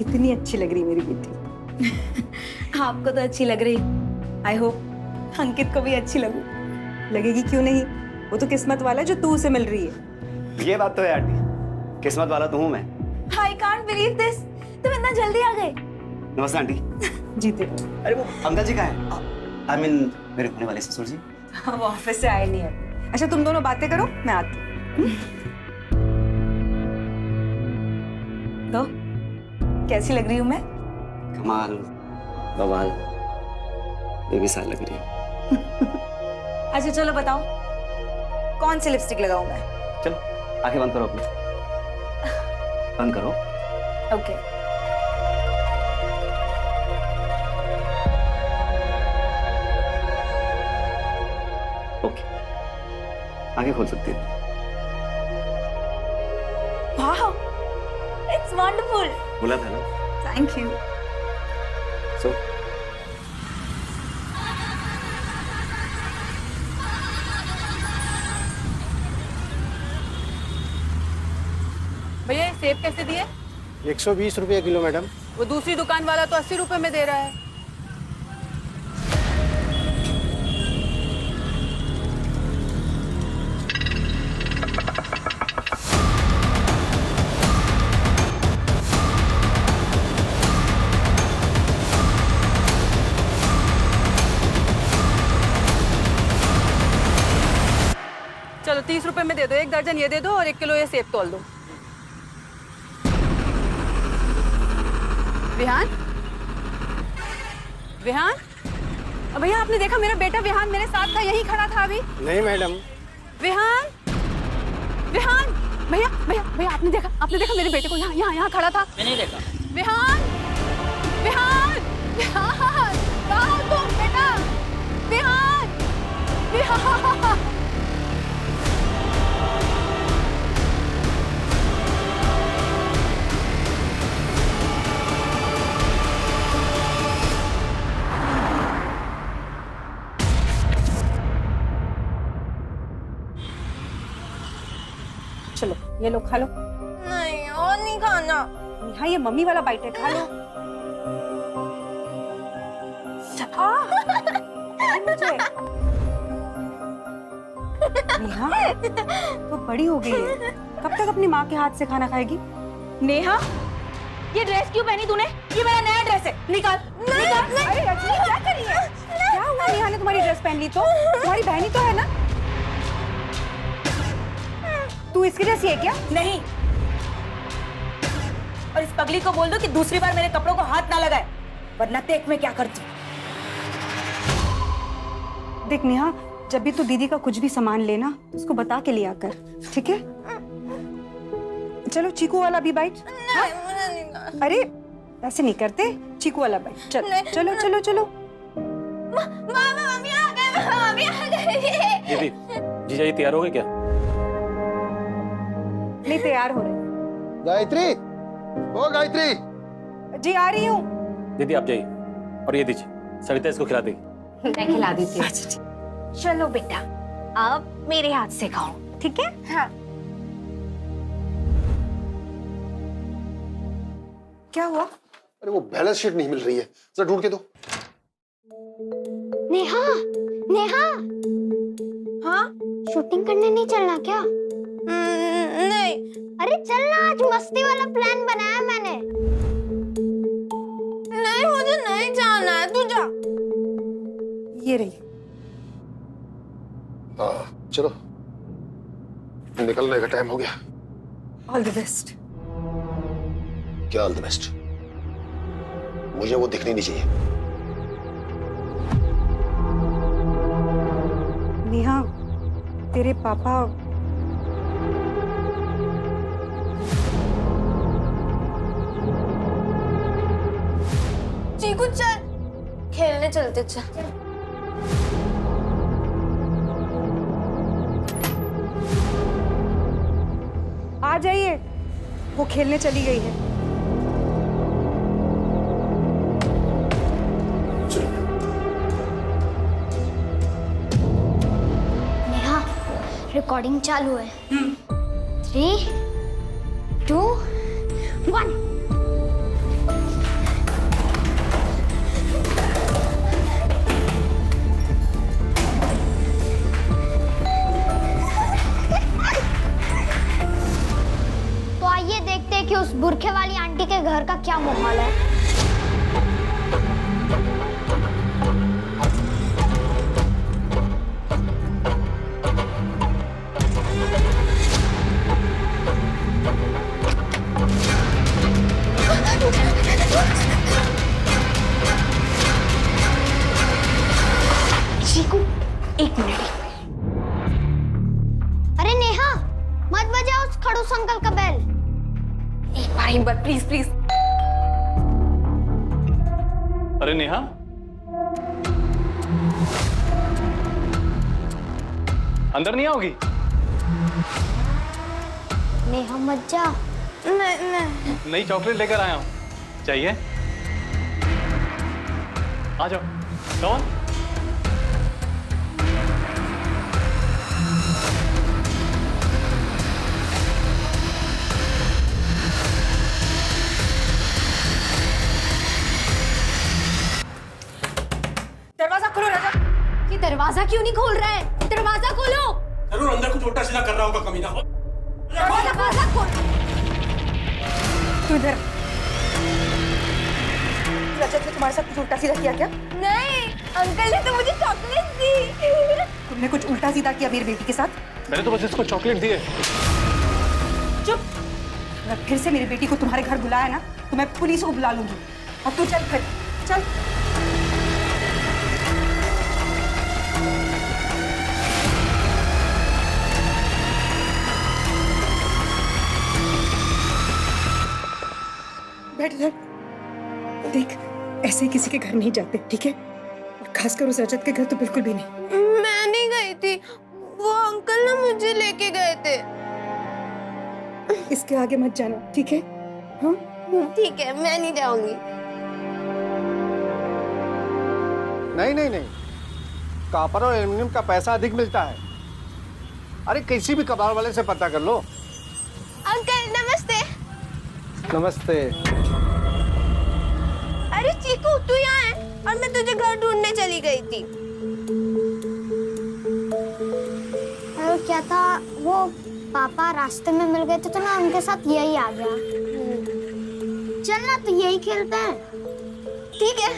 कितनी अच्छी लग रही मेरी बेटी। आपको तो अच्छी लग रही, आई होप अंकित को भी अच्छी लगू। लगेगी क्यों नहीं, वो तो किस्मत वाला है जो तू उसे मिल रही है। ये बात तो है आंटी, किस्मत वाला तो हूँ मैं। आई कांट बिलीव दिस, तुम इतना जल्दी आ गए। नमस्ते आंटी। जीते। अरे वो अंकल जी कहाँ हैं? आई मीन मेरे होने वाले ससुर जी। वो ऑफिस से आए नहीं है। अच्छा तुम दोनों बातें करो, मैं आती हूँ। तो कैसी लग रही हूँ मैं? कमाल, बवाल, बेमिसाल लग रही है। अच्छा चलो बताओ, कौन सी लिपस्टिक लगाऊं मैं? चलो आंखें बंद करो अपनी, बंद करो। ओके। ओके, आंखें खोल सकती है। वाह, इट्स वंडरफुल। बोला था ना। Thank you. सो भैया ये सेब कैसे दिए? 120 रुपये किलो मैडम। वो दूसरी दुकान वाला तो 80 रुपए में दे रहा है। चलो 30 रुपए में दे दो, 1 दर्जन ये दे दो और 1 किलो ये सेब तोल दो। विहान, विहान, भैया आपने देखा मेरा बेटा विहान मेरे साथ था, यहीं खड़ा था अभी। नहीं मैडम। विहान, विहान, भैया भैया भैया आपने देखा मेरे बेटे को यहाँ यहाँ यहाँ खड़ा था? मैंने देखा। विहान, विहान, विहान, कहाँ हो तुम बेटा? विहान, विहान। चलो ये लो खा लो। नहीं और नहीं खाना। नेहा ये मम्मी वाला बाइट है, खा लो। मुझे नेहा तो बड़ी हो गई है, कब तक अपनी माँ के हाथ से खाना खाएगी? नेहा, ये ड्रेस क्यों पहनी तूने? ये मेरा नया ड्रेस है, निकाल निकाल। अरे रजनी क्या कर रही है? क्या हुआ नेहा ने तुम्हारी ड्रेस पहन ली तो? तुम्हारी बहनी तो है ना? तू इसकी जैसी है क्या? नहीं, और इस पगली को बोल दो कि दूसरी बार मेरे कपड़ों को हाथ ना लगाए, वरना देख मैं क्या करती हूँ। देख नेहा, जब भी तू दीदी का कुछ भी सामान लेना उसको बता के लिया कर, ठीक है? चलो चीकू वाला भी बाइट। अरे ऐसे नहीं करते, चीकू वाला बाइट। चलो चलो चलो चलो। मम्मी आ गए, मम्मी आ गए। दीदी, जीजा जी तैयार हो गए क्या? नहीं तैयार हो रहे। गायत्री, ओ गायत्री। जी आ रही हूँ। दीदी आप जाइए और ये दीजिए, सरिता इसको खिला देगी। मैं खिला देती हूँ। चलो बेटा, अब मेरे हाथ से खाओ, ठीक है? हाँ। क्या हुआ? अरे वो बैलेंस शीट नहीं मिल रही है, जरा ढूंढ के दो। नेहा, नेहा, हाँ? शूटिंग करने नहीं चलना क्या? नहीं। अरे चलना, आज मस्ती वाला प्लान बनाया मैंने। नहीं, मुझे नहीं जाना है, तू जा। ये रही। हाँ चलो, निकलने का टाइम हो गया। All the best. क्या ऑल द बेस्ट? मुझे वो दिखनी नहीं चाहिए। नेहा, तेरे पापा चीकू चल, खेलने चलते। चल। आ जाइए, वो खेलने चली गई है। नेहा, रिकॉर्डिंग चालू है। 3, 2, 1। बुरखे वाली आंटी के घर का क्या माहौल है। चीकू, एक मिनट। अरे नेहा, मत बजाओ उस खड़ूस अंकल का बेल। एक बार प्लीज प्लीज। अरे नेहा, अंदर नहीं आओगी? नेहा मत जा। नई चॉकलेट लेकर आया हूँ, चाहिए? आ जाओ, कौन? दरवाजा खोलो रजत। ये दरवाजा क्यों नहीं खोल रहा है? दरवाजा खोलो। जरूर अंदर कुछ उल्टा सीधा कर रहा होगा कमीना। दरवाजा खोल। तू इधर। रजत ने तुम्हारे साथ कुछ उल्टा सीधा किया क्या? नहीं, अंकल ने तो मुझे चॉकलेट दी। तुमने कुछ उल्टा सीधा किया मेरी बेटी के साथ? मैंने तो बस इसको चॉकलेट दी है। चुप। अगर फिर से मेरी बेटी को तुम्हारे घर बुलाया ना तो मैं पुलिस को बुला लूंगी। अब तू चल फिर, चल। बैठ इधर। देख, ऐसे किसी के घर नहीं जाते, ठीक है? और खासकर उस रजत के घर तो बिल्कुल भी नहीं। मैं नहीं गई थी, वो अंकल ना मुझे लेके गए थे। इसके आगे मत जाना, ठीक है? हाँ? ठीक है, मैं नहीं जाऊंगी। नहीं नहीं नहीं, कॉपर और एल्युमिनियम का पैसा अधिक मिलता है। अरे किसी भी कबाड़ वाले से पता कर लो। अंकल नमस्ते। नमस्ते। अरे चीकू, तू यहाँ है और मैं तुझे घर ढूंढने चली गई थी। अरे क्या था, वो पापा रास्ते में मिल गए थे तो ना उनके साथ यही आ गया। चल ना, तो यही खेलते हैं। ठीक है।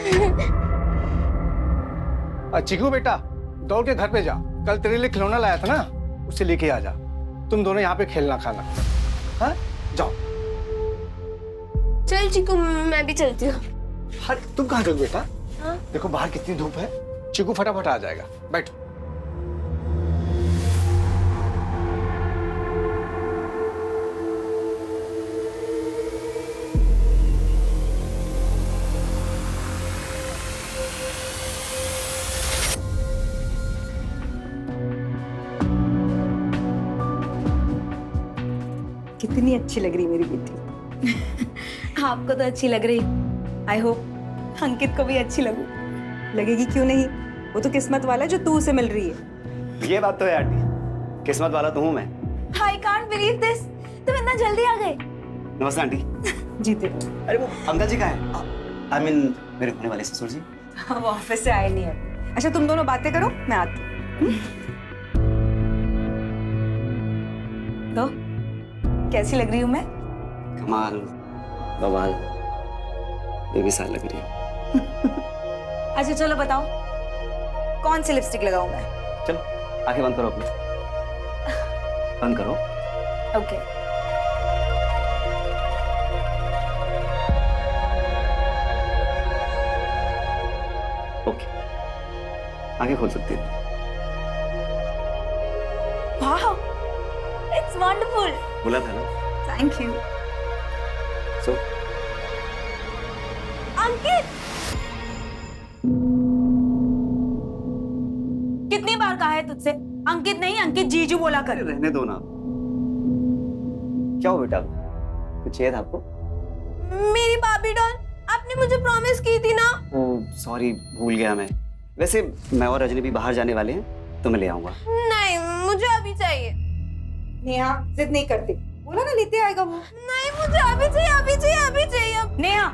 चिकू बेटा, दौड़ के घर पे जा। कल तेरे लिए खिलौना लाया था ना, उसे लेके आ जा। तुम दोनों यहाँ पे खेलना खाना। हाँ, जाओ। चल चीकू, मैं भी चलती हूँ। हाँ, तुम कहाँ चल बेटा? हाँ? देखो बाहर कितनी धूप है। चिकू फटाफट आ जाएगा, बैठो। कितनी अच्छी लग रही मेरी बेटी। आपको तो अच्छी लग रही। आई होप अंकित को भी अच्छी लगू। लगेगी क्यों नहीं? वो तो किस्मत वाला है जो तू उसे मिल रही है। ये बात तो है आंटी, किस्मत वाला तो हूँ मैं। I can't believe this, तुम इतना जल्दी आ गए। नमस्ते आंटी। जीते। अरे वो अंकल जी कहाँ हैं? आई मीन मेरे होने वाले ससुर जी। वो ऑफिस से आए नहीं है। अच्छा, तुम दोनों बातें करो, मैं आती हूँ। तो कैसी लग रही हूँ मैं? कमाल, बवाल, बेमिसाल लग रही है। अच्छा चलो बताओ, कौन सी लिपस्टिक लगाऊं मैं? चलो आंखें बंद करो अपनी, बंद करो। ओके। ओके, आंखें खोल सकती है। वाह, इट्स वंडरफुल। बोला था ना। Thank you. सो अंकित, कितनी बार कहा है तुझसे अंकित नहीं अंकित जीजू बोला कर। रहने दो ना। क्या हो बेटा, कुछ चाहिए था आपको? मेरी बाबी डॉल, आपने मुझे प्रॉमिस की थी ना। ओह सॉरी, भूल गया मैं। वैसे मैं और रजनी भी बाहर जाने वाले हैं, तो मैं ले आऊंगा। नहीं, मुझे अभी चाहिए। नेहा जिद नहीं करती, बोला ना लेते आएगा वो। नहीं, मुझे अभी चाहिए, अभी चाहिए, अभी चाहिए। नेहा,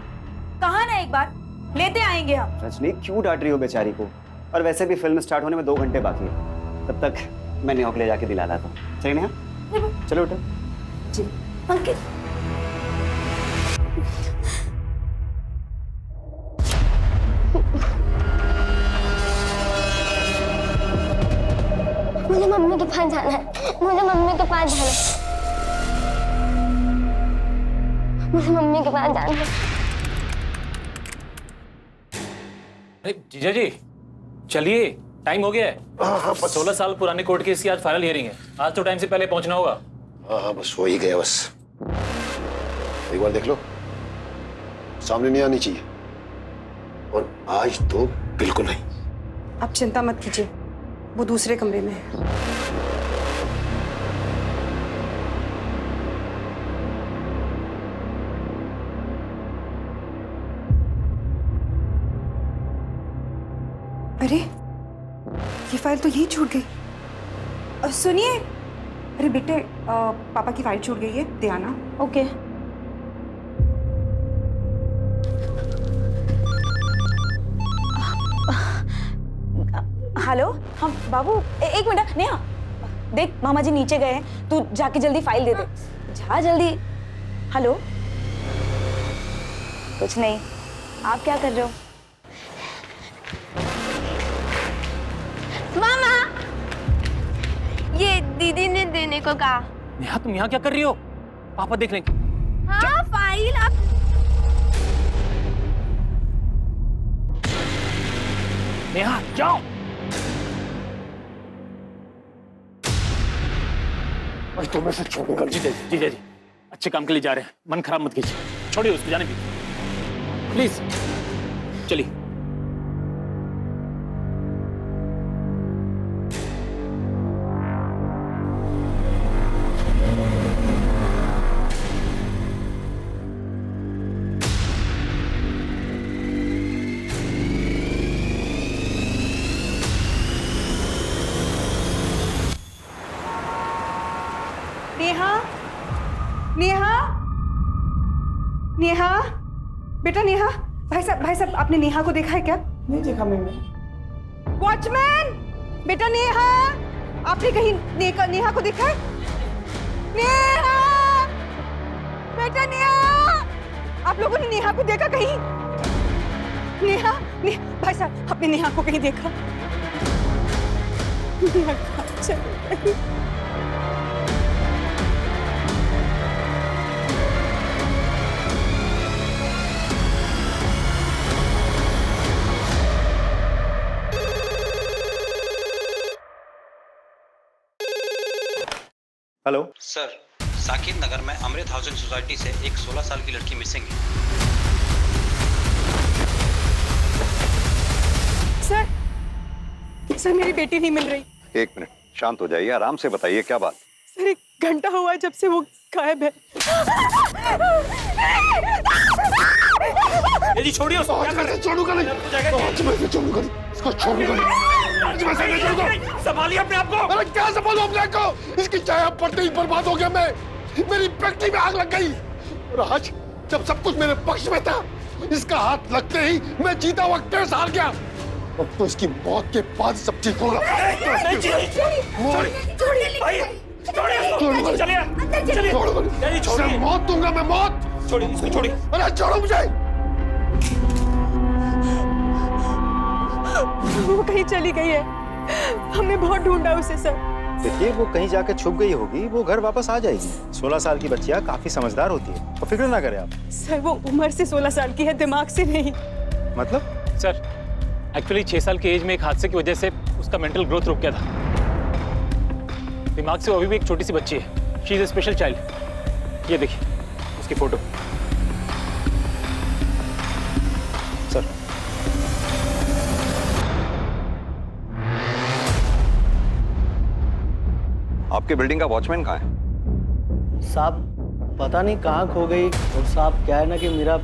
कहा ना एक बार, लेते आएंगे हम। रजनी क्यों डांट रही हो बेचारी को? और वैसे भी फिल्म स्टार्ट होने में 2 घंटे बाकी है, तब तक मैं नेहा को ले जाके दिला लाता हूँ। चलिए नेहा, चलो बेटा। जी। अंकित, मुझे मम्मी के पास जाना है, मुझे मम्मी के पास जाना है, मुझे मम्मी के पास जाना है। अरे जीजा जी चलिए, टाइम हो गया है। हाँ 16 साल पुराने कोर्ट केस की आज फाइनल हियरिंग है। आज तो टाइम से पहले पहुंचना होगा। हाँ बस हो ही गया बस। एक बार देख लो, सामने नहीं आनी चाहिए, और आज तो बिल्कुल नहीं। आप चिंता मत कीजिए, वो दूसरे कमरे में है। अरे ये फाइल तो यहीं छूट गई। सुनिए, अरे बेटे, पापा की फाइल छूट गई है, दे आना। ओके। हेलो, हाँ बाबू, एक मिनट। नेहा देख, मामा जी नीचे गए हैं, तू जाके जल्दी फाइल दे दे। जा जल्दी। हेलो। कुछ नहीं, आप क्या कर रहे हो? मामा, ये दीदी ने देने को कहा। नेहा तुम यहाँ क्या कर रही हो? पापा देख लेंगे। हाँ फाइल आप। नेहा जाओ। और तुम्हें से छोड़ूंगा। जीजा जी अच्छे काम के लिए जा रहे हैं, मन खराब मत कीजिए। छोड़िए उसको, जाने दीजिए प्लीज। चलिए। नेहा, नेहा, नेहा, बेटा नेहा। भाई साहब आपने नेहा को देखा है क्या? नहीं देखा मैंने। वॉचमैन, बेटा नेहा, आपने कहीं नेहा को देखा है? नेहा, बेटा नेहा, आप लोगों ने नेहा को देखा कहीं? नेहा, भाई साहब आपने नेहा को कहीं देखा? नेहा कहाँ चली गई? हेलो सर, साकिब नगर में अमृत हाउसिंग सोसाइटी से एक 16 साल की लड़की मिसिंग है। सर मेरी बेटी नहीं मिल रही। एक मिनट, शांत हो जाइए, आराम से बताइए क्या बात। सर 1 घंटा हुआ जब से वो गायब है। जी छोड़िए उसको। क्या कर रहे हैं? छोड़ूंगा नहीं, छोड़ूंगा नहीं, इसको छोड़ूंगा नहीं। संभालिए अपने आप को। अरे क्या संभालूं अपने आप को? इसकी चाय पड़ते ही बर्बाद हो गया मैं। मेरी फैक्ट्री में आग लग गई, और आज जब सब कुछ मेरे पक्ष में था, इसका हाथ लगते ही मैं जीता हुआ केस हार गया। अब तो इसकी मौत के बाद सब ठीक होगा। मौत दूंगा मैं, मौत। छोड़िए इसको, छोड़िए। अरे छोड़ो मुझे। वो कहीं चली गई है, हमने बहुत ढूंढा उसे सर। देखिए वो कहीं जाके छुप गई होगी, वो घर वापस आ जाएगी। 16 साल की बच्चियां काफी समझदार होती है, तो फिक्र ना करें आप। सर वो उम्र से 16 साल की है, दिमाग से नहीं। मतलब? सर एक्चुअली 6 साल की एज में एक हादसे की वजह से उसका मेंटल ग्रोथ रुक गया था। दिमाग से वो अभी भी एक छोटी सी बच्ची है। She is a special child. ये देखिए उसकी फोटो। सर आपके बिल्डिंग का वॉचमैन कहाँ है? साहब पता नहीं कहाँ खो गई। और साहब क्या है ना कि मेरा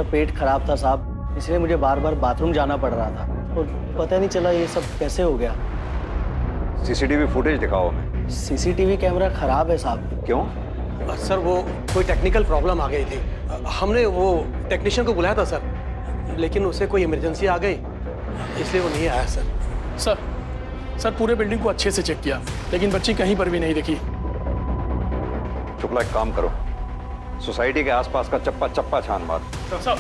पेट खराब था साहब, इसलिए मुझे बार बार बाथरूम जाना पड़ रहा था, और पता नहीं चला ये सब कैसे हो गया। सीसीटीवी फुटेज दिखाओ हमें। सीसीटीवी कैमरा खराब है साहब। क्यों? सर वो कोई टेक्निकल प्रॉब्लम आ गई थी, हमने वो टेक्नीशियन को बुलाया था सर, लेकिन उसे कोई इमरजेंसी आ गई, इसलिए वो नहीं आया सर। सर पूरे बिल्डिंग को अच्छे से चेक किया, लेकिन बच्ची कहीं पर भी नहीं दिखी। शुक्ला एक काम करो, सोसाइटी के आसपास का चप्पा चप्पा छान मार। साहब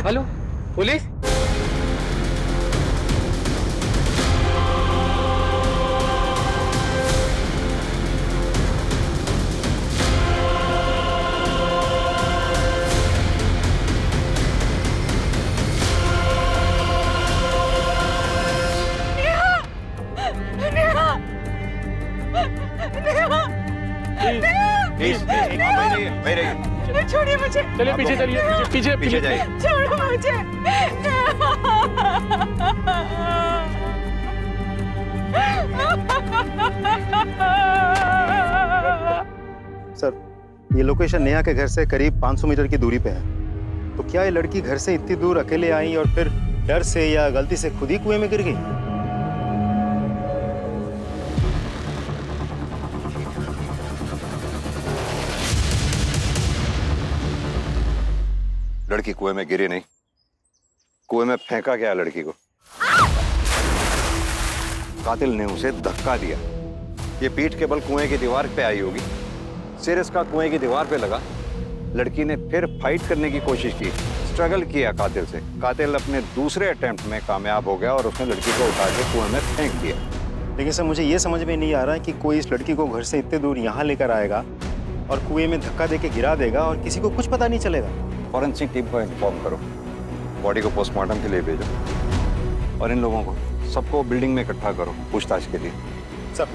हेलो पुलिस। छोड़िए मुझे। चलिए पीछे चलिए, पीछे पीछे जाइए। छोड़ो मुझे। सर, ये लोकेशन नेहा के घर से करीब 500 मीटर की दूरी पे है। तो क्या ये लड़की घर से इतनी दूर अकेले आई और फिर डर से या गलती से खुद ही कुएं में गिर गई? लड़की कुएं में गिरी नहीं, कुएं में फेंका गया लड़की को। कातिल ने उसे धक्का दिया। ये पीठ के बल कुएं की दीवार पे आई होगी, सिर इसका कुएं की दीवार पे लगा। लड़की ने फिर फाइट करने की कोशिश की, स्ट्रगल किया कातिल से। कातिल अपने दूसरे अटेम्प्ट में कामयाब हो गया और उसने लड़की को उठा के कुएं में फेंक दिया। लेकिन सर, मुझे ये समझ में नहीं आ रहा है कि कोई इस लड़की को घर से इतने दूर यहाँ लेकर आएगा और कुएं में धक्का देके गिरा देगा और किसी को कुछ पता नहीं चलेगा। फॉरेंसिक टीम को इन्फॉर्म करो, बॉडी को पोस्टमार्टम के लिए भेजो और इन लोगों को सबको बिल्डिंग में इकट्ठा करो पूछताछ के लिए। सब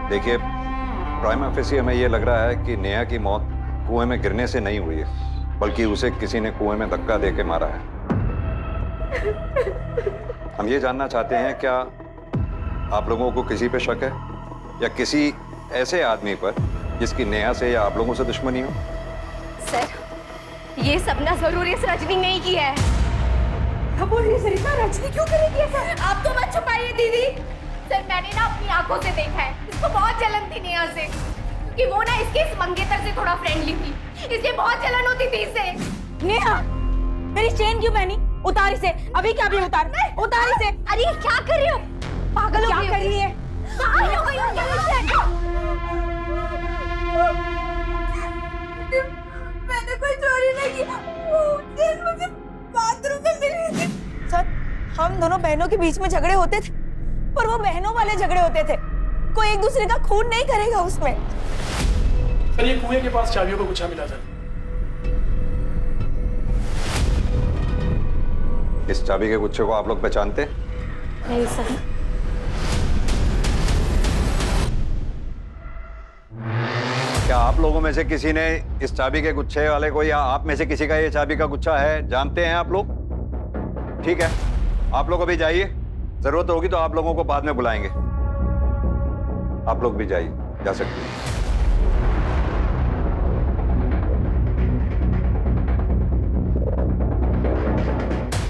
देखिए, प्राइमा फेसी हमें ये लग रहा है कि नेहा की मौत कुएं में गिरने से नहीं हुई है, बल्कि उसे किसी ने कुएं में धक्का देके मारा है। हम ये जानना चाहते हैं, क्या आप लोगों को किसी पे शक है या किसी ऐसे आदमी पर जिसकी नेहा से या आप लोगों से दुश्मनी हो? सर, ये सपना जरूर इस रजनी ने ही किया है। अब ये सरिता रजनी क्यों करेगी सर? आप तो मत छुपाइए दीदी। सर, मैंने ना अपनी आंखों से देखा है, इसको बहुत जलन थी नेहा से, क्योंकि वो ना इसके इस मंगेतर से थोड़ा फ्रेंडली थी, इसलिए बहुत जलन होती थी इससे। नेहा, मेरी चेन क्यों पहनी? उतार इसे, अभी क्या भी उतार, उतार इसे। अरे क्या कर रही हो? पागल क्या कर रही है? पागल हो गई हो क्या मुझसे? मैंने कोई चोरी नहीं की, वो चेन मुझे बाथरूम में मिली थी। सर, हम दोनों बहनों के बीच में झगड़े होते थे, पर वो बहनों वाले झगड़े होते थे। कोई एक दूसरे का खून नहीं करेगा उसमें। सर, ये कुएं के पास चाबियों का गुच्छा मिला सर। इस चाबी के गुच्छे को आप लोग पहचानते? नहीं सर। क्या आप लोगों में से किसी ने इस चाबी के गुच्छे वाले को, या आप में से किसी का ये चाबी का गुच्छा है, जानते हैं आप लोग? ठीक है, आप लोग अभी जाइए, जरूरत होगी तो आप लोगों को बाद में बुलाएंगे। आप लोग भी जाइए, जा सकते हैं।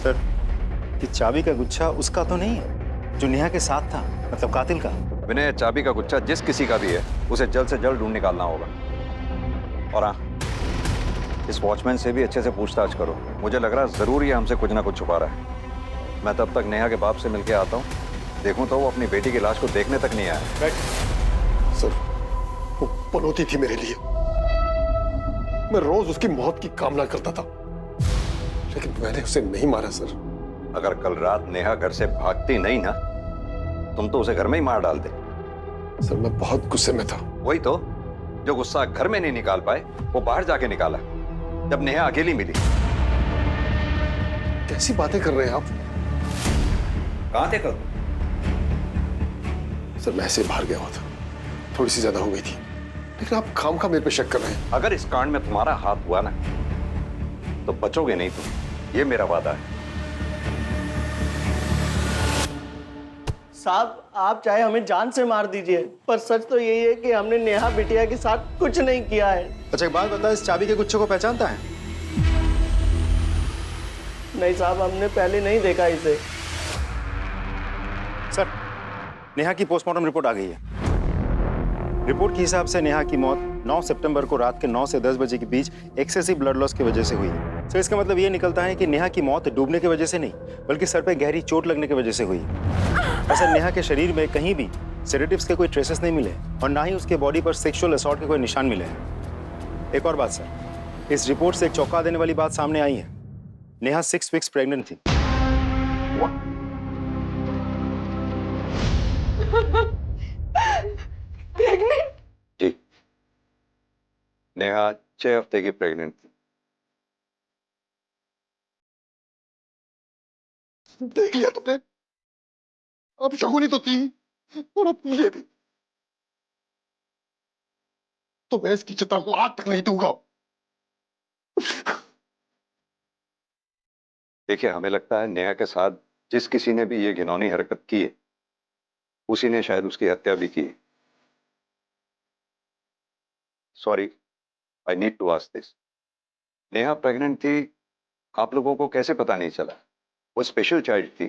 सर, ये चाबी का गुच्छा उसका तो नहीं है जो नेहा के साथ था, मतलब कातिल का? विनय, चाबी का गुच्छा जिस किसी का भी है उसे जल्द से जल्द ढूंढ निकालना होगा। और हाँ, इस वॉचमैन से भी अच्छे से पूछताछ करो। मुझे लग रहा है जरूर ये हमसे कुछ ना कुछ छुपा रहा है। मैं तब तक नेहा के बाप से मिलके आता हूँ, देखूं तो वो अपनी बेटी की लाश को देखने तक नहीं आया। सर, वो पनौती थी मेरे लिए। मैं रोज उसकी मौत की कामना करता था, लेकिन मैंने उसे नहीं मारा सर। अगर कल रात नेहा घर से भागती नहीं ना, तुम तो उसे घर में ही मार डालते। सर, मैं बहुत गुस्से में था। वही तो, जो गुस्सा घर में नहीं निकाल पाए वो बाहर जाके निकाला जब नेहा अकेली मिली। कैसी बातें कर रहे हैं आप? कहां थे कल? सर, मैं ऐसे बाहर गया हुआ था, थोड़ी सी ज्यादा हो गई थी, लेकिन आप खामखा मेरे पे शक कर रहे हैं। अगर इस कांड में तुम्हारा हाथ हुआ ना तो बचोगे नहीं तुम, ये मेरा वादा है। साहब, आप चाहे हमें जान से मार दीजिए, पर सच तो यही है कि हमने नेहा बिटिया के साथ कुछ नहीं किया है। अच्छा, एक बात बता, इस चाबी के गुच्छे को पहचानता है? नहीं साहब, हमने पहले नहीं देखा इसे। सर, नेहा की पोस्टमार्टम रिपोर्ट आ गई है। रिपोर्ट के हिसाब से नेहा की मौत 9 सितंबर को रात के 9 से 10 बजे के बीच एक्सेसिव ब्लड लॉस की वजह से हुई है। सर, इसका मतलब ये निकलता है कि नेहा की मौत डूबने की वजह से नहीं, बल्कि सर पे गहरी चोट लगने की वजह से हुई है। और सर, नेहा के शरीर में कहीं भी सेडेटिव्स के कोई ट्रेसेस नहीं मिले और ना ही उसके बॉडी पर सेक्सुअल असॉल्ट के कोई निशान मिले हैं। एक और बात सर, इस रिपोर्ट से एक चौंका देने वाली बात सामने आई है। नेहा 6 वीक्स प्रेग्नेंट थी। प्रेग्नेंट? जी, नेहा 6 हफ्ते की प्रेग्नेंट थी। देख लिया तुमने, अब शगुनी तो थी और अब ये भी। तो मैं इसकी चिता को आग तक नहीं दूंगा। देखिए, हमें लगता है नेहा के साथ जिस किसी ने भी ये घिनौनी हरकत की है, उसी ने शायद उसकी हत्या भी की है। Sorry, I need to ask this. Neha pregnant थी, आप लोगों को कैसे पता नहीं चला? वो स्पेशल चाइल्ड थी,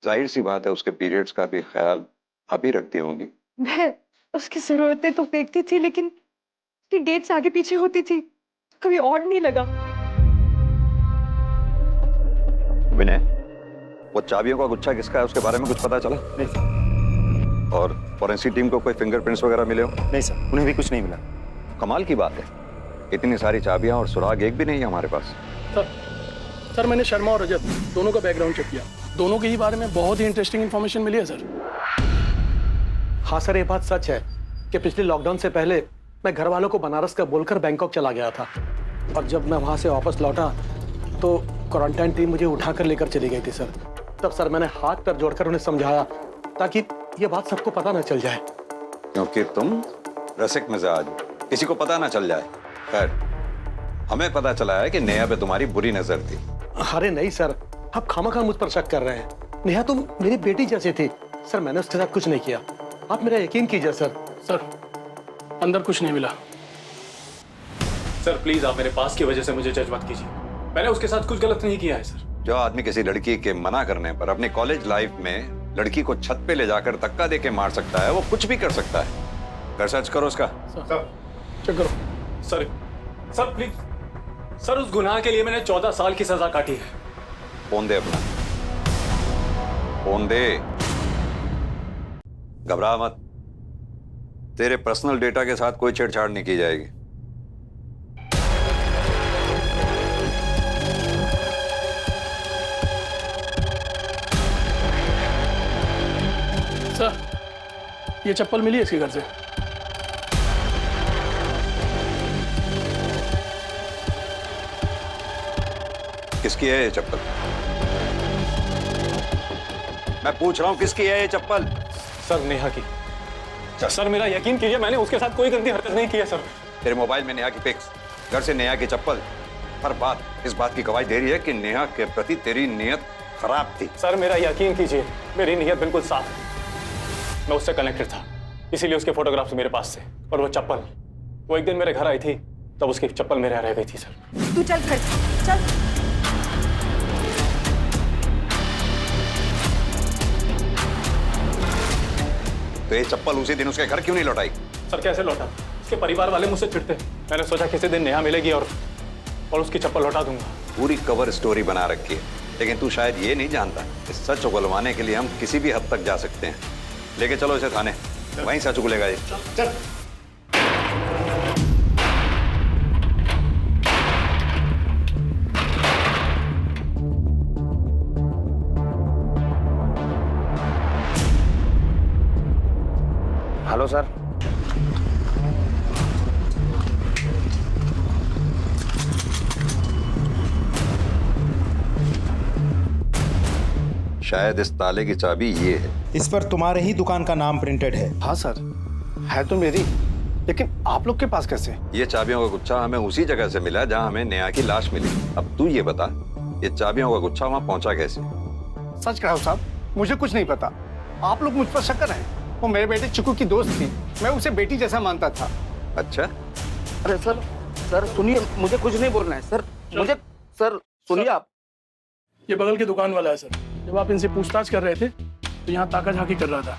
जाहिर सी बात है उसके पीरियड्स का भी ख्याल आप ही रखती होंगी। मैं उसकी जरूरतें तो देखती थी, लेकिन उसकी डेट्स आगे पीछे होती थी, कभी और नहीं लगा। विनय, वो चाबियों का गुच्छा किसका है, उसके बारे में कुछ पता चला? नहीं सर। और फॉरेंसिक टीम को कोई फिंगरप्रिंट्स वगैरह मिले हो? नहीं सर, उन्हें भी कुछ नहीं मिला। कमाल की बात है, इतनी सारी चाबियां और सुराग एक भी नहीं है हमारे पास। सर मैंने शर्मा और रजत दोनों का बैकग्राउंड चेक किया, दोनों के ही बारे में बहुत ही इंटरेस्टिंग इन्फॉर्मेशन मिली है सर। हाँ सर, ये बात सच है कि पिछले लॉकडाउन से पहले मैं घर वालों को बनारस का बोलकर बैंकॉक चला गया था, और जब मैं वहाँ से वापस लौटा तो क्वारंटाइन टीम मुझे उठाकर लेकर चली गई थी सर। तब सर मैंने हाथ पैर जोड़कर उन्हें समझाया ताकि ये बात सबको पता न चल जाए। क्योंकि तुम रसिक मिजाज, किसी को पता ना चल जाए। खैर, हमें पता चला है कि नेहा पे तुम्हारी बुरी नजर थी। अरे नहीं सर, आप खामखा मुझ पर शक कर रहे हैं। नेहा तो मेरी बेटी जैसी थी सर, मैंने उसके साथ कुछ नहीं किया, आप मेरा यकीन कीजिए सर। सर, अंदर कुछ नहीं मिला। सर प्लीज, आप मेरे पास की वजह से मुझे जज मत कीजिए, मैंने उसके साथ कुछ गलत नहीं किया है सर। जो आदमी किसी लड़की के मना करने पर अपनी कॉलेज लाइफ में लड़की को छत पे ले जाकर धक्का देके मार सकता है, वो कुछ भी कर सकता है। कर सर्च करो उसका। चेक करो। सर प्लीज, सर उस गुनाह के लिए मैंने 14 साल की सजा काटी है। फोन दे अपना, फोन दे। घबरा मत, तेरे पर्सनल डेटा के साथ कोई छेड़छाड़ नहीं की जाएगी। सर, ये चप्पल मिली है इसके घर से। किसकी है ये चप्पल? मैं पूछ रहा हूं किसकी है ये चप्पल? सर नेहा की। सर मेरा यकीन कीजिए, मैंने उसके साथ कोई गंदी हरकत नहीं की है सर। तेरे मोबाइल में नेहा की पिक्स, घर से नेहा की चप्पल, हर बात इस बात की गवाही दे रही है कि नेहा के प्रति तेरी नीयत खराब थी। सर मेरा यकीन कीजिए, मेरी नीयत बिल्कुल साफ है। मैं उससे कनेक्टेड था, इसीलिए उसके फोटोग्राफ्स मेरे पास थे। और वो चप्पल, वो एक दिन मेरे घर आई थी, तब उसकी चप्पल मेरे यहाँ रह गई थी सर। तू चल घर, चल। तो ये चप्पल उसी दिन उसके घर क्यों नहीं लौटाई? सर कैसे लौटा? उसके परिवार वाले मुझसे चिढ़ते। मैंने सोचा किसी दिन नेहा मिलेगी और उसकी चप्पल लौटा दूंगा। पूरी कवर स्टोरी बना रखी है, लेकिन तू शायद ये नहीं जानता, इस सच उगलवाने के लिए हम किसी भी हद तक जा सकते हैं। लेके चलो इसे थाने, वहीं सच उगलेगा ये। चल। Hello sir. शायद इस ताले की चाबी ये है। इस पर तुम्हारे ही दुकान का नाम प्रिंटेड है। हाँ सर, है तो मेरी, लेकिन आप लोग के पास कैसे? ये चाबियों का गुच्छा हमें उसी जगह से मिला जहां हमें नेहा की लाश मिली। अब तू ये बता, ये चाबियों का गुच्छा वहां पहुंचा कैसे? सच कहो साहब, मुझे कुछ नहीं पता। आप लोग मुझ पर शक कर रहे हैं। वो मेरे बेटे चिकू की दोस्त थी, मैं उसे बेटी जैसा मानता था। अच्छा? अरे सर सुनिए, मुझे कुछ नहीं बोलना है सर, मुझे सर सुनिए आप। ये बगल की दुकान वाला है सर। जब आप इनसे पूछताछ कर रहे थे तो यहाँ ताका झाकी कर रहा था।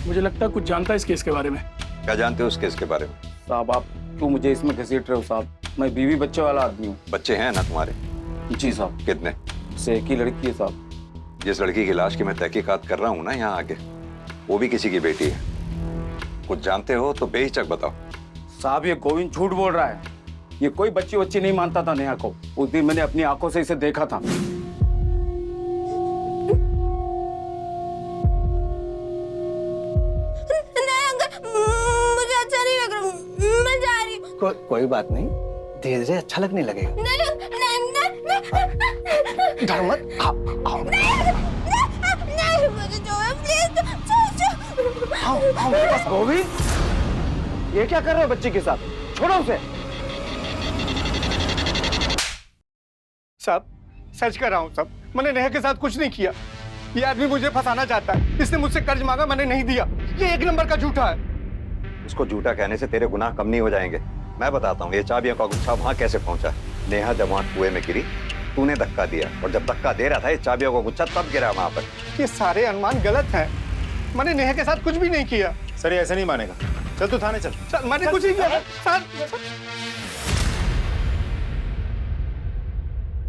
मुझे लगता है कुछ जानता है इस केस के बारे में। क्या जानते हो उस केस के बारे में? साहब आप क्यों मुझे इसमें घसीट रहे हो साहब? मैं बीवी बच्चे वाला आदमी हूँ। बच्चे हैं ना तुम्हारे? जी साहब। कितने? से एक ही लड़की है साहब। जिस लड़की की लाश की मैं तहकीकात कर रहा हूँ ना यहाँ आके, वो भी किसी की बेटी है। कुछ जानते हो तो बेहिचक बताओ। साहब ये गोविंद झूठ बोल रहा है। ये कोई बच्ची वच्ची नहीं मानता था नेहा को। उस दिन मैंने अपनी आंखों से इसे देखा था। मुझे अच्छा नहीं लग रहा, मैं जा रही हूँ। कोई बात नहीं, धीरे धीरे अच्छा लगने लगेगा। डर मत, आओ। मुझे छोड़ो प्लीज। आओ मेरे पास। गोविंद, ये क्या कर रहे हो बच्ची के साथ? छोड़ो उसे। साहब सच कर रहा हूँ साहब, मैंने नेहा के साथ कुछ नहीं किया। ये आदमी मुझे फंसाना चाहता है। इसने मुझसे कर्ज मांगा, मैंने नहीं दिया। ये एक नंबर का झूठा है। उसको झूठा कहने से तेरे गुनाह कम नहीं हो जाएंगे। मैं बताता हूँ ये चाबियों का गुच्छा वहां कैसे पहुंचा। नेहा जब वहां कुएं में गिरी, तूने धक्का दिया, और जब धक्का दे रहा था ये चाबियों का गुच्छा तब गिरा वहां पर। ये सारे अनुमान गलत हैं। मैंने नेहा के साथ कुछ भी नहीं किया। सर ये ऐसे नहीं मानेगा। चल तू थाने चल। मैंने कुछ नहीं किया सर।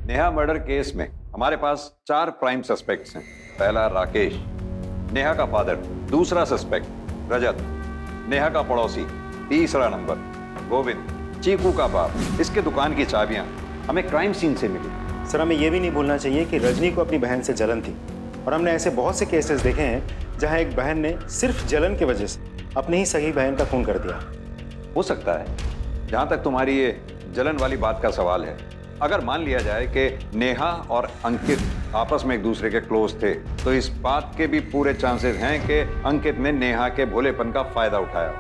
नेहा मर्डर केस में हमारे पास 4 प्राइम सस्पेक्ट्स हैं। पहला राकेश, नेहा का फादर। दूसरा सस्पेक्ट रजत, नेहा का पड़ोसी। तीसरा नंबर गोविंद, चीकू का बाप। इसके दुकान की चाबियां हमें क्राइम सीन से मिली। सर हमें यह भी नहीं भूलना चाहिए कि रजनी को अपनी बहन से जलन थी, और हमने ऐसे बहुत से केसेस देखे हैं जहां एक बहन ने सिर्फ जलन की वजह से अपनी ही सगी बहन का खून कर दिया। हो सकता है। जहां तक तुम्हारी ये जलन वाली बात का सवाल है, अगर मान लिया जाए कि नेहा और अंकित आपस में एक दूसरे के क्लोज थे, तो इस बात के भी पूरे चांसेस हैं कि अंकित ने नेहा के भोलेपन का फायदा उठाया।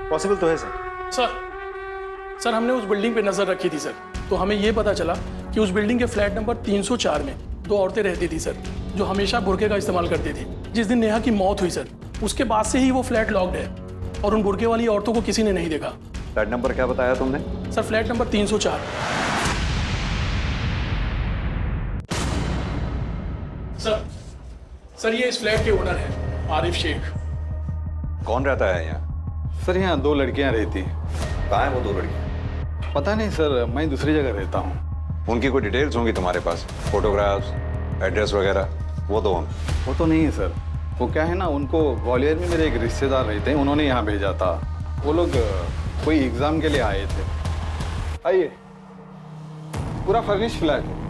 पॉसिबल तो है सर। सर हमने उस बिल्डिंग पे नजर रखी थी सर, तो हमें ये पता चला कि उस बिल्डिंग के फ्लैट नंबर 304 में 2 औरतें रहती थी सर, जो हमेशा बुर्के का इस्तेमाल करती थी। जिस दिन नेहा की मौत हुई सर, उसके बाद से ही वो फ्लैट लॉक्ड है, और उन बुर्के वाली औरतों को किसी ने नहीं देखा। फ्लैट नंबर क्या बताया तुमने? Sir flat number 304। सर ये इस फ्लैट के ओनर हैं, आरिफ शेख। कौन रहता है यहाँ? सर यहाँ 2 लड़कियाँ रहती। कहाँ है वो 2 लड़कियाँ? पता नहीं सर, मैं दूसरी जगह रहता हूँ। उनकी कोई डिटेल्स होंगी तुम्हारे पास? फोटोग्राफ्स, एड्रेस वगैरह? वो दो हम। वो तो नहीं है सर। वो क्या है ना, उनको ग्वालियर में मेरे एक रिश्तेदार रहते हैं, उन्होंने यहाँ भेजा था। वो लोग कोई एग्जाम के लिए आए थे। आइए, पूरा फर्निश्ड फ्लैट है।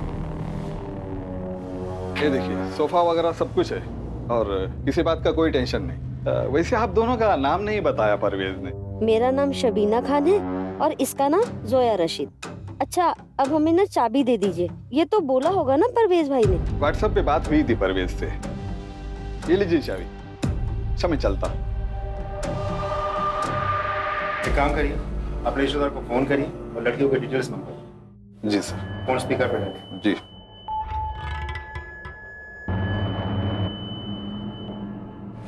ये देखिए, सोफा वगैरह सब कुछ है, और किसी बात का कोई टेंशन नहीं। वैसे आप दोनों का नाम नहीं बताया परवेज ने। मेरा नाम शबीना खान है और इसका नाम जोया रशीद। अच्छा, अब हमें ना चाबी दे दीजिए। ये तो बोला होगा ना परवेज भाई ने। व्हाट्सएप पे बात हुई थी परवेज से। ये लीजिए चाबी। अच्छा मैं चलता। एक काम करिए, अपने रिश्तेदार को फोन करिए और लड़कियों के डिटेल्स मंगवाइए। जी सर। फोन स्पीकर पे डालिए। जी।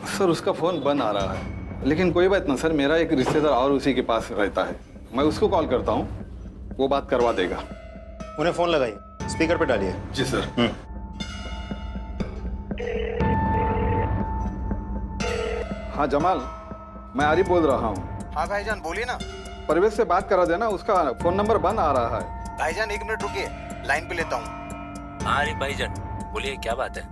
सर उसका फोन बंद आ रहा है, लेकिन कोई बात ना सर, मेरा एक रिश्तेदार और उसी के पास रहता है, मैं उसको कॉल करता हूँ, वो बात करवा देगा। उन्हें फोन लगाइए, स्पीकर पे डालिए। जी सर। हाँ जमाल, मैं आरिफ बोल रहा हूँ। हाँ भाईजान बोलिए ना। परवेज से बात करा देना, उसका फोन नंबर बंद आ रहा है। भाईजान 1 मिनट रुकिए, लाइन पे लेता हूँ। हाँ आरिफ भाईजान बोलिए, क्या बात है?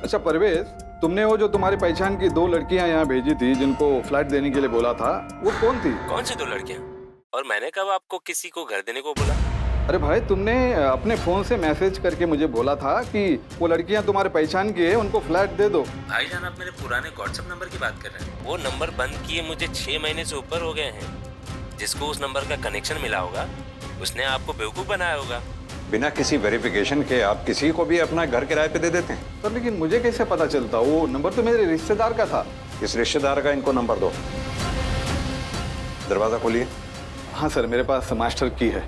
अच्छा परवेज, तुमने वो जो तुम्हारी पहचान की 2 लड़कियां यहाँ भेजी थी, जिनको फ्लैट देने के लिए बोला था, वो कौन थी? कौन सी 2 लड़कियां? और मैंने कब आपको किसी को घर देने को बोला? अरे भाई, तुमने अपने फोन से मैसेज करके मुझे बोला था कि वो लड़कियां तुम्हारे पहचान की है, उनको फ्लैट दे दो। भाईजान आप मेरे पुराने व्हाट्सएप नंबर की बात कर रहे हैं? वो नंबर बंद किए मुझे 6 महीने से ऊपर हो गए हैं। जिसको उस नंबर का कनेक्शन मिला होगा, उसने आपको बेवकूफ बनाया होगा। बिना किसी वेरिफिकेशन के आप किसी को भी अपना घर किराए पे दे देते हैं? सर लेकिन मुझे कैसे पता चलता? वो नंबर तो मेरे रिश्तेदार का था। इस रिश्तेदार का इनको नंबर दो। दरवाजा खोलिए। हाँ सर, मेरे पास मास्टर की है।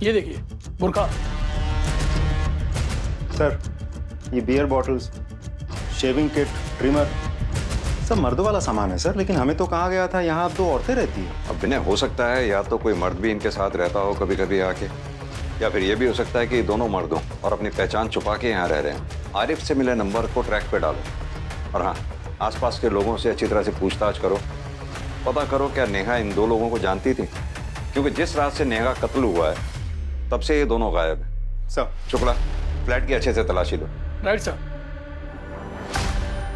ये देखिए बुरखा। सर ये beer bottles, shaving kit, trimmer, सब मर्दों वाला सामान है सर, लेकिन हमें तो कहा गया था यहाँ 2 औरतें रहती हैं। अब विनय, हो सकता है या तो कोई मर्द भी इनके साथ रहता हो कभी कभी आके, या फिर ये भी हो सकता है कि दोनों मर्दों और अपनी पहचान छुपा के यहाँ रह रहे हैं। आरिफ से मिले नंबर को ट्रैक पे डालो और हाँ, आसपास के लोगों से अच्छी तरह से पूछताछ करो, पता करो क्या नेहा इन 2 लोगों को जानती थी, क्योंकि जिस रात से नेहा का कत्ल हुआ है तब से ये दोनों गायब है। सर शुक्ला, फ्लैट की अच्छे से तलाशी लो। Right sir.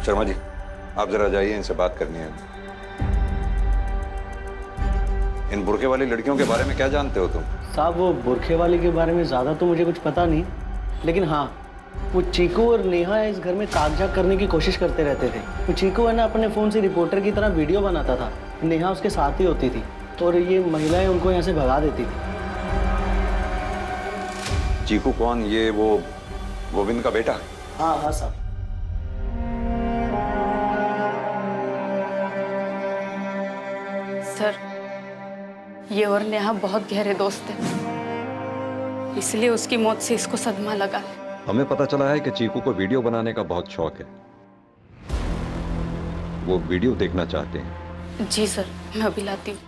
शर्मा जी आप जरा जाइए, इनसे बात करनी है। इन बुरखे वाली लड़कियों के बारे में क्या जानते हो तुम? साहब वो बुरखे वाली के बारे में ज़्यादा तो मुझे कुछ पता नहीं, लेकिन हाँ वो चीकू और नेहा इस घर में कागजात करने की कोशिश करते रहते थे। वो चीकू है ना अपने फ़ोन से रिपोर्टर की तरह वीडियो बनाता था, नेहा उसके साथ ही होती थी और ये महिलाएं उनको यहाँ से भगा देती थी। चीकू कौन? ये वो गोविंद का बेटा? हाँ हाँ साहब। सर ये और नेहा बहुत गहरे दोस्त हैं, इसलिए उसकी मौत से इसको सदमा लगा है। हमें पता चला है कि चीकू को वीडियो बनाने का बहुत शौक है, वो वीडियो देखना चाहते हैं। जी सर, मैं अभी लाती हूँ।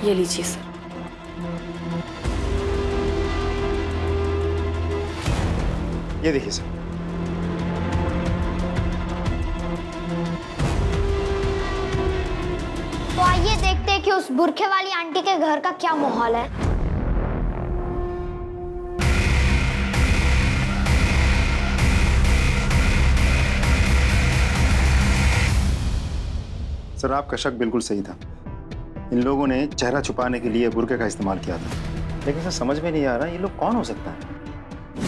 ये लीजिए सर। ये देखिए सर। तो आइए देखते हैं कि उस बुरखे वाली आंटी के घर का क्या माहौल है। सर आपका शक बिल्कुल सही था, इन लोगों ने चेहरा छुपाने के लिए बुरके का इस्तेमाल किया था, लेकिन सर समझ में नहीं आ रहा ये लोग कौन हो सकता है।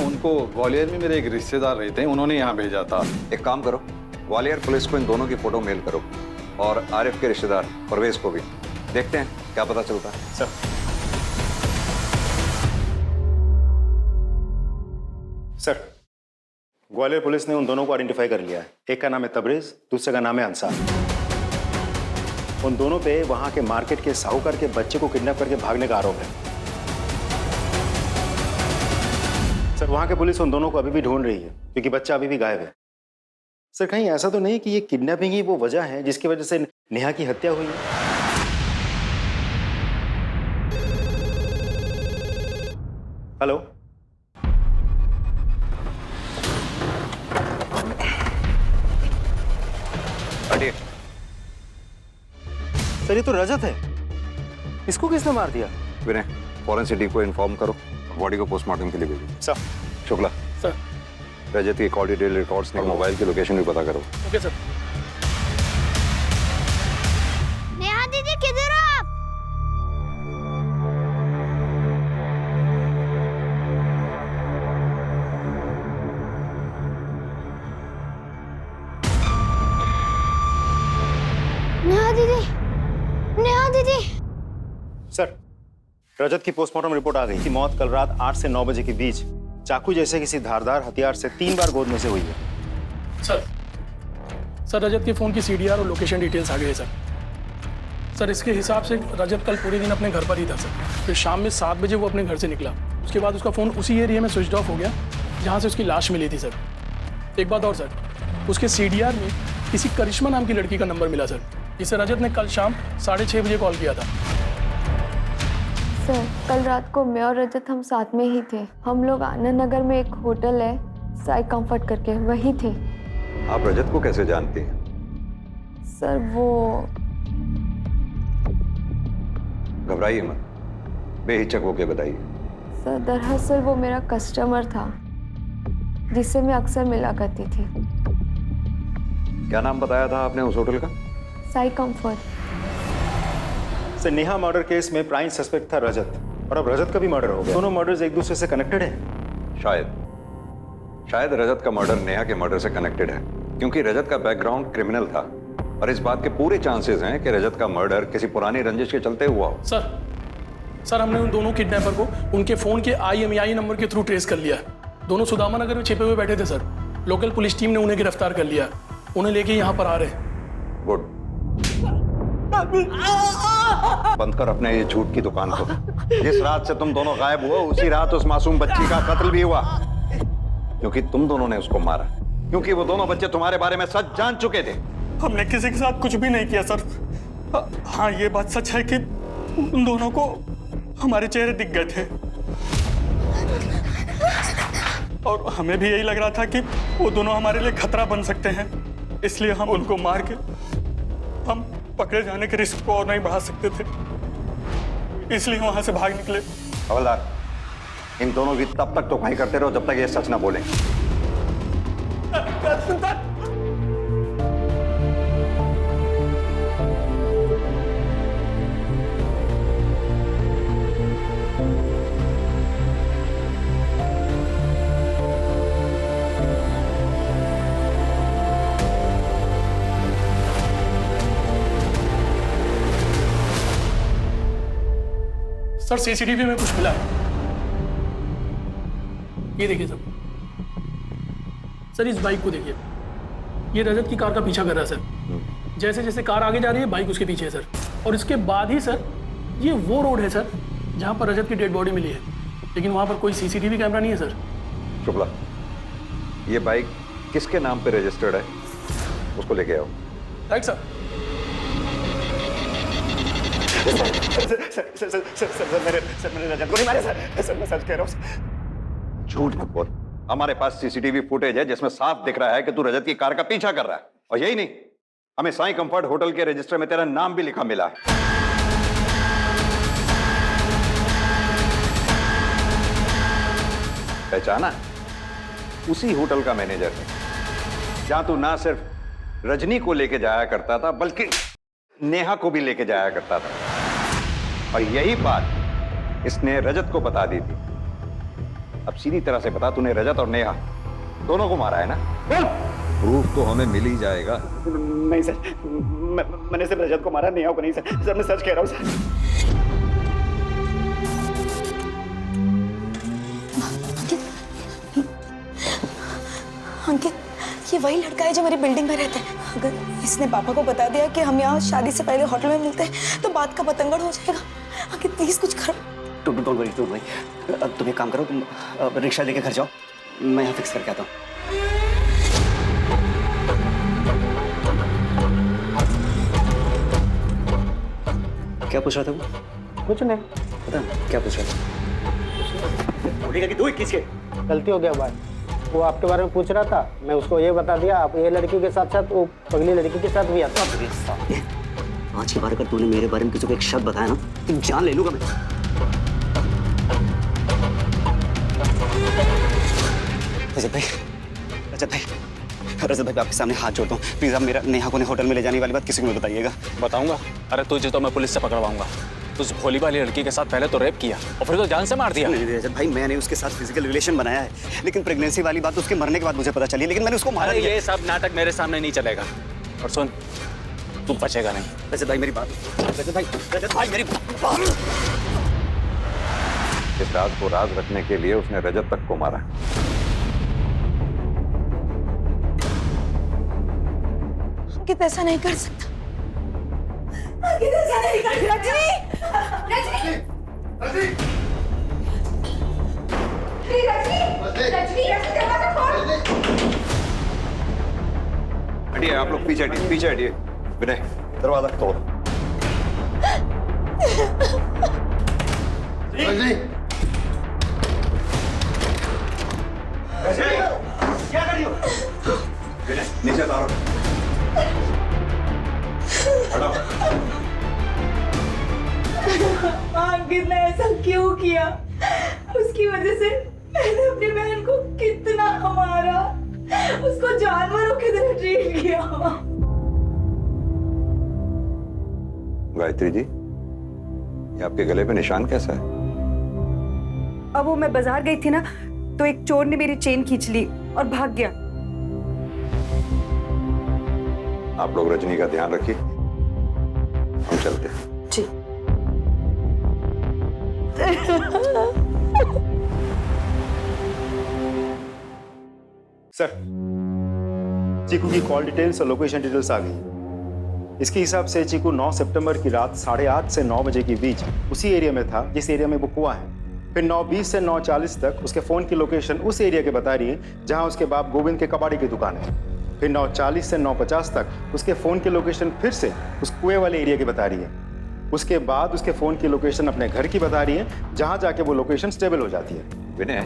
उनको ग्वालियर में मेरे एक रिश्तेदार रहते हैं, उन्होंने यहाँ भेजा था। एक काम करो, ग्वालियर पुलिस को इन दोनों की फोटो मेल करो और आरिफ के रिश्तेदार परवेज को भी। देखते हैं क्या पता चलता है। सर सर ग्वालियर पुलिस ने उन दोनों को आइडेंटिफाई कर लिया है। एक का नाम है तबरेज, दूसरे का नाम है अंसार। उन दोनों पे वहां के मार्केट के साहूकार के बच्चे को किडनैप करके भागने का आरोप है। सर वहां के पुलिस उन दोनों को अभी भी ढूंढ रही है, क्योंकि बच्चा अभी भी गायब है। सर कहीं ऐसा तो नहीं कि ये किडनैपिंग ही वो वजह है जिसकी वजह से नेहा की हत्या हुई है? हेलो, हटिए। सर ये तो रजत है, इसको किसने मार दिया? विनय, फॉरेंसिक को इन्फॉर्म करो, बॉडी को पोस्टमार्टम के लिए भेजो। सर। शुक्ला सर। रजत की कॉल डिटेल रिकॉर्ड्स और मोबाइल की लोकेशन भी पता करो। Okay sir. नेहा दीदी किधर हो आप? नेहा दीदी, नेहा दीदी। सर रजत की पोस्टमार्टम रिपोर्ट आ गई कि मौत कल रात 8 से 9 बजे के बीच चाकू जैसे किसी धारदार हथियार से 3 बार गोद में से हुई है। सर रजत के फोन की सीडीआर और लोकेशन डिटेल्स आ गए हैं सर। इसके हिसाब से रजत कल पूरे दिन अपने घर पर ही था सर। फिर शाम में 7 बजे वो अपने घर से निकला, उसके बाद उसका फ़ोन उसी एरिया में स्विच ऑफ हो गया जहाँ से उसकी लाश मिली थी सर। एक बात और सर, उसके सीडीआर में किसी करिश्मा नाम की लड़की का नंबर मिला सर, जिसे रजत ने कल शाम 6:30 बजे कॉल किया था। सर कल रात को मैं और रजत हम साथ में ही थे। हम लोग आनंद नगर में एक होटल है साई कंफर्ट करके, वही थे। आप रजत को कैसे जानती हैं? सर वो घबराइए मत, बेहिचक होके बताइए। सर दरअसल वो मेरा कस्टमर था जिससे मैं अक्सर मिला करती थी। क्या नाम बताया था आपने उस होटल का? Sai comfort. Sir Neha murder case में प्राइम सस्पेक्ट था रजत, और अब रजत का भी मर्डर हो गया। दोनों मर्डर्स एक दूसरे से कनेक्टेड हैं? शायद रजत का मर्डर नेहा के मर्डर से कनेक्टेड है, क्योंकि रजत का बैकग्राउंड क्रिमिनल था और इस बात के पूरे चांसेस हैं कि रजत का मर्डर किसी पुरानी रंजिश के चलते हुआ हो। सर हमने उन दोनों किडनैपर को उनके फोन के IMEI नंबर के थ्रू ट्रेस कर लिया। दोनों सुदामा नगर में छिपे हुए बैठे थे सर। लोकल पुलिस टीम ने उन्हें गिरफ्तार कर लिया। उन्हें लेके यहाँ पर आ रहे हैं। गुड। बंद कर अपने ये झूठ की दुकान को। जिस रात से तुम दोनों गायब हुए उसी रात उस मासूम बच्ची का कत्ल भी हुआ, क्योंकि तुम दोनों ने उसको मारा, क्योंकि वो दोनों बच्चे तुम्हारे बारे में सच जान चुके थे। हमने किसी के साथ कुछ भी नहीं किया सर। हाँ, ये बात सच है कि उन दोनों को हमारे चेहरे दिख गए थे और हमें भी यही लग रहा था कि वो दोनों हमारे लिए खतरा बन सकते हैं, इसलिए हम उनको मार के हम पकड़े जाने के रिस्क को और नहीं बढ़ा सकते थे, इसलिए वहां से भाग निकले। हवलदार, इन दोनों की तब तक तो वहीं करते रहो जब तक ये सच ना बोलें। सर सीसीटीवी में कुछ मिला है, ये देखिए सर, इस बाइक को देखिए, ये रजत की कार का पीछा कर रहा है सर। जैसे जैसे कार आगे जा रही है बाइक उसके पीछे है सर, और इसके बाद ही सर ये वो रोड है सर जहां पर रजत की डेड बॉडी मिली है, लेकिन वहां पर कोई सीसीटीवी कैमरा नहीं है सर। शुक्ला, ये बाइक किसके नाम पे रजिस्टर्ड है, उसको लेके आओ। Right sir. मैंने रजत को नहीं मारा सर, मैं सच कह रहा हूँ। झूठ मत बोल, हमारे पास सीसीटीवी फुटेज है जिसमें साफ दिख रहा है कि तू रजत की कार का पीछा कर रहा है, और यही नहीं, हमें साईं कंफर्ट होटल के रजिस्टर में तेरा नाम भी लिखा मिला है। पहचाना? उसी होटल का मैनेजर है जहां तू ना सिर्फ रजनी को लेके जाया करता था बल्कि नेहा को भी लेके जाया करता था, और यही बात इसने रजत को बता दी थी। अब सीधी तरह से बता, तूने रजत और नेहा दोनों को मारा है ना? बोल। प्रूफ तो हमें मिल ही जाएगा। नहीं सर, मैंने सिर्फ रजत को मारा, नेहा को नहीं सर, मैं सच कह रहा हूँ सर। अंकित, ये वही लड़का है जो मेरी बिल्डिंग में रहता है। अगर इसने पापा को बता दिया कि हम यहाँ शादी से पहले होटल में मिलते हैं तो बात का पतंगड़ हो जाएगा। अंकित प्लीज कुछ करो। डोंट वरी तुम एक काम करो, तुम रिक्शा लेके घर जाओ, मैं यहाँ फिक्स करके आता हूँ। क्या पूछ रहा था वो? कुछ नहीं। पता नहीं क्या पूछ रहा था? बोलेगा कि 2 21 के गलती हो गया भाई, वो आपके बारे में पूछ रहा था, मैं उसको ये बता दिया, आप ये लड़की के साथ साथ वो पगली लड़की के साथ भी आता। आज के बार अगर तूने मेरे बारे में किसी को एक शब्द बताया ना तो जान ले लूंगा मैं। रजत भाई आपके सामने हाथ जोड़ता हूँ, प्लीज आप मेरा नेहा को होटल में ले जाने वाली बात किसी को मत बताइएगा। बताऊंगा? अरे तुझे तो मैं पुलिस से पकड़वाऊंगा। उस भोली वाली लड़की के साथ पहले तो रेप किया और फिर तो जान से मार दिया। नहीं रजत भाई, मैंने उसके साथ फिजिकल रिलेशन बनाया है, लेकिन प्रेगनेंसी वाली बात उसके मरने के बाद मुझे पता चली, लेकिन मैंने उसको मारा नहीं। ये सब नाटक मेरे सामने नहीं चलेगा। और सुन, तू बचेगा नहीं। रजत भाई मेरी बात, रजत भाई मेरी बात। इस राज को राज रखने के लिए उसने रजत तक को मारा। अंकित ऐसा नहीं कर सकता। अंकित ऐसा नहीं कर सकता। हटिए आप लोग, पीछे हटिए, पीछे हटिए। विनय, दरवाजा तोड़। क्या कर रही हो? विनय, नीचे उतारो। अंकित ने ऐसा क्यों किया? उसकी वजह से मैंने अपनी बहन को कितना मारा, उसको जानवरों की तरह ट्रीट किया। गायत्री जी, ये आपके गले पे निशान कैसा है? अब वो मैं बाजार गई थी ना, तो एक चोर ने मेरी चेन खींच ली और भाग गया। आप लोग रजनी का ध्यान रखिए, हम चलते हैं। जी। सर, चीकू की कॉल डिटेल्स और लोकेशन डिटेल्स आ गई। इसके हिसाब से चीकू 9 सितंबर की रात 8:30 से 9 बजे के बीच उसी एरिया में था जिस एरिया में वो कुआं है। फिर 9:20 से 9:40 तक उसके फ़ोन की लोकेशन उस एरिया के बता रही है जहां उसके बाप गोविंद के कबाड़ी की दुकान है। फिर 9:40 से 9:50 तक उसके फ़ोन की लोकेशन फिर से उस कुएं वाले एरिया की बता रही है। उसके बाद उसके फ़ोन की लोकेशन अपने घर की बता रही है जहां जाके वो लोकेशन स्टेबल हो जाती है। विनय,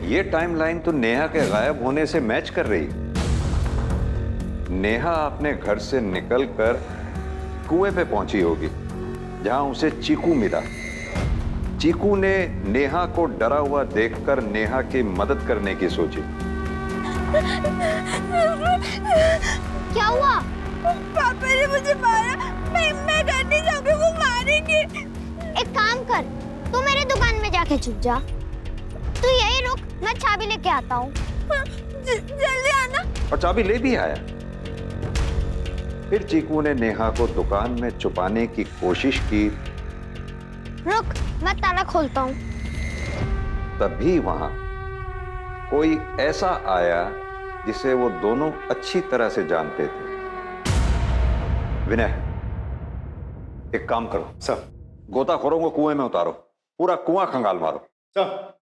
ये टाइमलाइन तो नेहा के गायब होने से मैच कर रही है। नेहा अपने घर से निकलकर कुएं पे पहुंची होगी जहां उसे चीकू मिला। चीकू ने नेहा को डरा हुआ देखकर नेहा की मदद करने की सोची। क्या हुआ? पापा ने मुझे मारा। मैं घर नहीं जाऊंगी, वो मारेंगे। एक काम कर, तू मेरी दुकान में जाके छुप जा। तू यही रुक, मैं चाबी लेके आता हूँ। जल्दी आना। और चाबी ले भी आया। फिर चीकू ने नेहा को दुकान में छुपाने की कोशिश की। रुक, मैं ताला खोलता हूँ। तभी वहां कोई ऐसा आया जिसे वो दोनों अच्छी तरह से जानते थे। विनय, एक काम करो सर, गोताखोरों को कुएं में उतारो, पूरा कुआं खंगाल मारो। सर।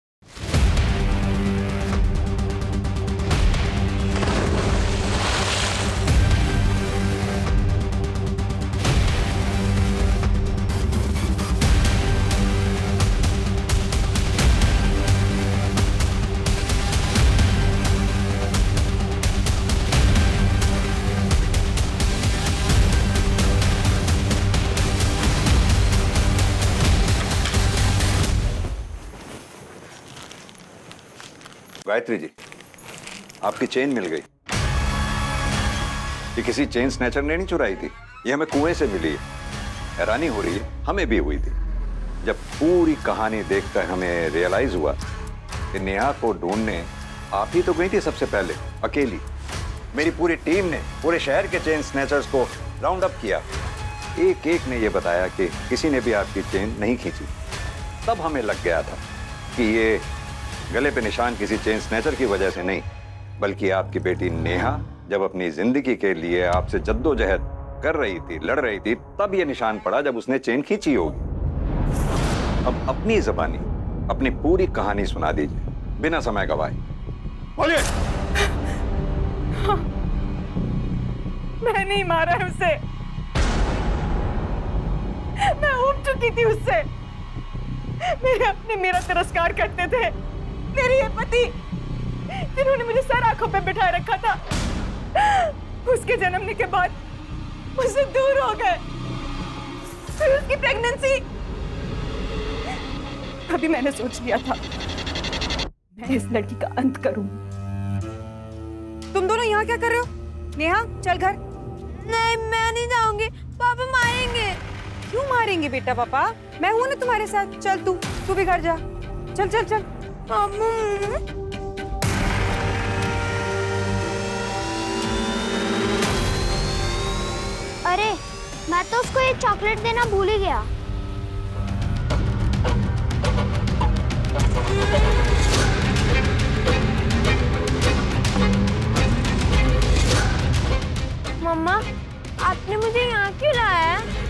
गायत्री जी, आपकी चेन मिल गई। ये किसी चेन स्नैचर ने नहीं चुराई थी, ये हमें कुएं से मिली है। हैरानी हो रही है, हमें भी हुई थी जब पूरी कहानी देखकर हमें रियलाइज हुआ कि नेहा को ढूंढने आप ही तो गई थी सबसे पहले, अकेली। मेरी पूरी टीम ने पूरे शहर के चेन स्नैचर्स को राउंड अप किया। एक एक ने यह बताया कि किसी ने भी आपकी चेन नहीं खींची। तब हमें लग गया था कि ये गले पे निशान किसी चेन स्नैचर की वजह से नहीं, बल्कि आपकी बेटी नेहा जब अपनी जिंदगी के लिए आपसे जद्दोजहद कर रही थी, लड़ रही थी, तब ये निशान पड़ा जब उसने चेन खींची होगी। अब अपनी ज़बानी अपनी पूरी कहानी सुना दीजिए बिना समय गवाए। बोलिए। हाँ, मैं नहीं मारा है उसे। मैं उब चुकी थी उससे। मेरे अपने मेरा तिरस्कार करते थे। मेरे ये पति जिन्होंने मुझे सर आंखों पे बिठाए रखा था, उसके जन्मने के बाद मुझसे दूर हो गए। फिर उसकी प्रेगनेंसी। अभी मैंने सोच लिया था मैं इस लड़की का अंत करूं। तुम दोनों यहाँ क्या कर रहे हो? नेहा, चल घर। नहीं, मैं नहीं जाऊंगी, पापा मारेंगे। क्यों मारेंगे बेटा? पापा, मैं हूं ना तुम्हारे साथ। चल तू भी घर जा। चल चल चल। अरे, मैं तो उसको एक चॉकलेट देना भूल ही गया। मम्मा, आपने मुझे यहाँ क्यों लाया है?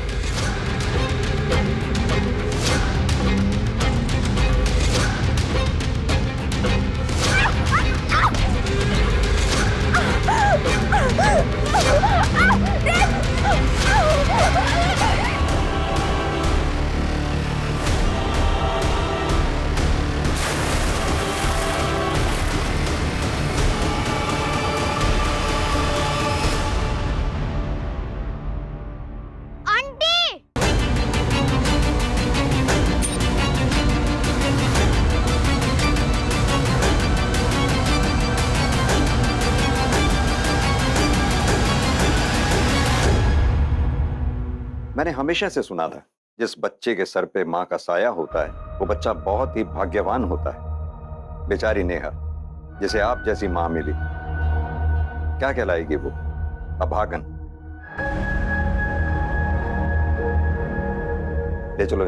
मैंने हमेशा से सुना था जिस बच्चे के सर पे माँ का साया होता है वो बच्चा बहुत ही भाग्यवान होता है। बेचारी नेहा, जिसे आप जैसी माँ मिली, क्या कहलाएगी वो? अभागन। ले चलो।